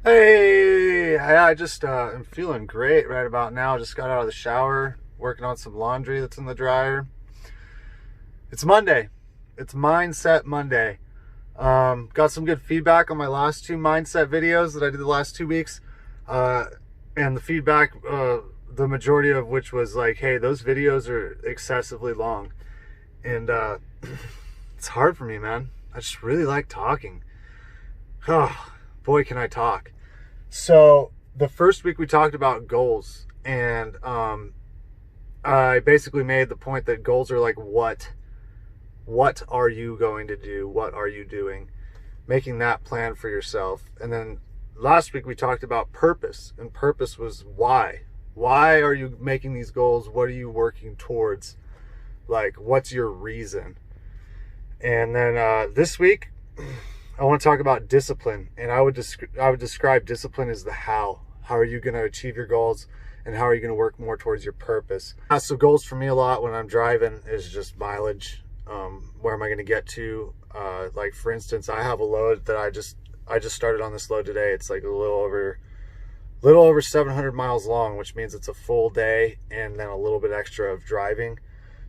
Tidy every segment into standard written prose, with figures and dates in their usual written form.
Hey, I just am feeling great right about now. Just got out of the shower, working on some laundry that's in the dryer. It's Monday. It's Mindset Monday. Got some good feedback on my last two mindset videos that I did the last 2 weeks. And the feedback, the majority of which was like, hey, those videos are excessively long. And it's hard for me, man. I just really like talking. Oh, boy, can I talk. So the first week we talked about goals, and I basically made the point that goals are like what are you going to do? What are you doing? Making that plan for yourself. And then last week we talked about purpose, and purpose was why. Why are you making these goals? What are you working towards? Like, what's your reason? And then this week I want to talk about discipline, and I would describe discipline as the how. How are you going to achieve your goals, and how are you going to work more towards your purpose? So goals for me a lot when I'm driving is just mileage. Where am I going to get to? Like for instance, I have a load that I just started on this load today. It's like a little over 700 miles long, which means it's a full day and then a little bit extra of driving.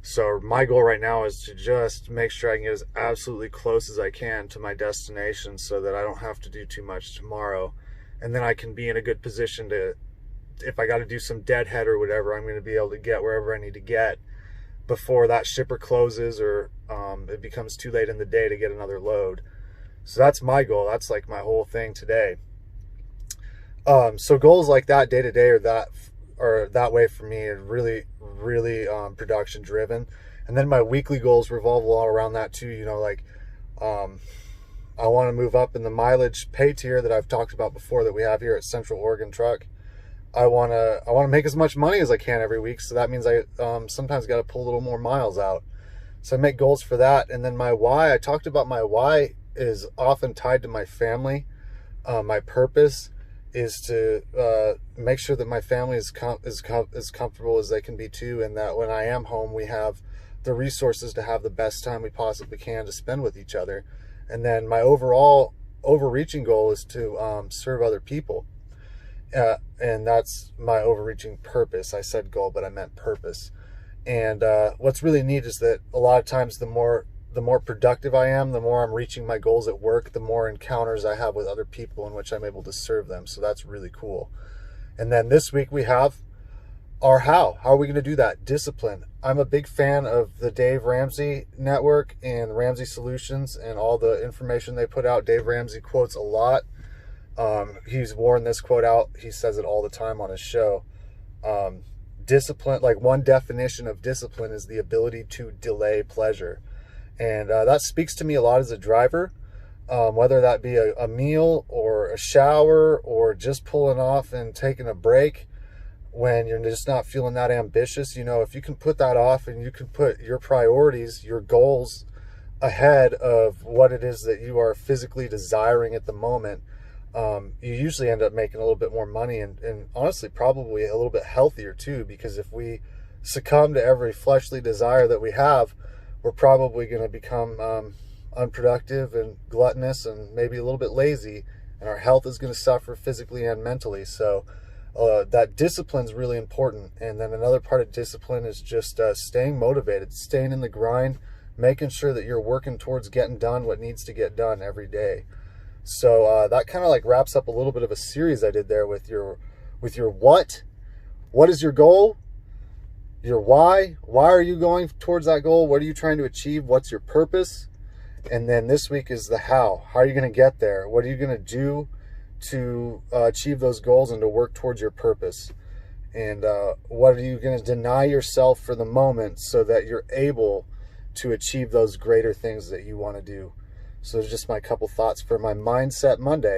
So my goal right now is to just make sure I can get as absolutely close as I can to my destination so that I don't have to do too much tomorrow. And then I can be in a good position to, if I got to do some deadhead or whatever, I'm going to be able to get wherever I need to get before that shipper closes or it becomes too late in the day to get another load. So that's my goal. That's like my whole thing today. So goals like that day to day are that way for me, and really production driven. And then my weekly goals revolve all around that too. You know, like I want to move up in the mileage pay tier that I've talked about before that we have here at Central Oregon Truck. I want to make as much money as I can every week. So that means I sometimes got to pull a little more miles out. So I make goals for that. And then my why, I talked about my why is often tied to my family. My purpose is to make sure that my family is as comfortable as they can be too, and that when I am home, we have the resources to have the best time we possibly can to spend with each other. And then my overall overreaching goal is to serve other people, and that's my overreaching purpose. I said goal, but I meant purpose. And what's really neat is that a lot of times the more productive I am, the more I'm reaching my goals at work, the more encounters I have with other people in which I'm able to serve them. So that's really cool. And then this week we have our how. How are we going to do that? Discipline. I'm a big fan of the Dave Ramsey Network and Ramsey Solutions and all the information they put out. Dave Ramsey quotes a lot. He's worn this quote out. He says it all the time on his show. Discipline, like one definition of discipline is the ability to delay pleasure. And that speaks to me a lot as a driver, whether that be a meal or a shower or just pulling off and taking a break when you're just not feeling that ambitious. You know, if you can put that off and you can put your priorities, your goals ahead of what it is that you are physically desiring at the moment, you usually end up making a little bit more money and honestly probably a little bit healthier too, because if we succumb to every fleshly desire that we have, we're probably going to become unproductive and gluttonous and maybe a little bit lazy, and our health is going to suffer physically and mentally. So that discipline is really important. And then another part of discipline is just staying motivated, staying in the grind, making sure that you're working towards getting done what needs to get done every day. So that kind of like wraps up a little bit of a series I did there with your what is your goal? Your why are you going towards that goal? What are you trying to achieve? What's your purpose? And then this week is the how are you going to get there? What are you going to do to achieve those goals and to work towards your purpose? And what are you going to deny yourself for the moment so that you're able to achieve those greater things that you want to do? So just my couple thoughts for my Mindset Monday.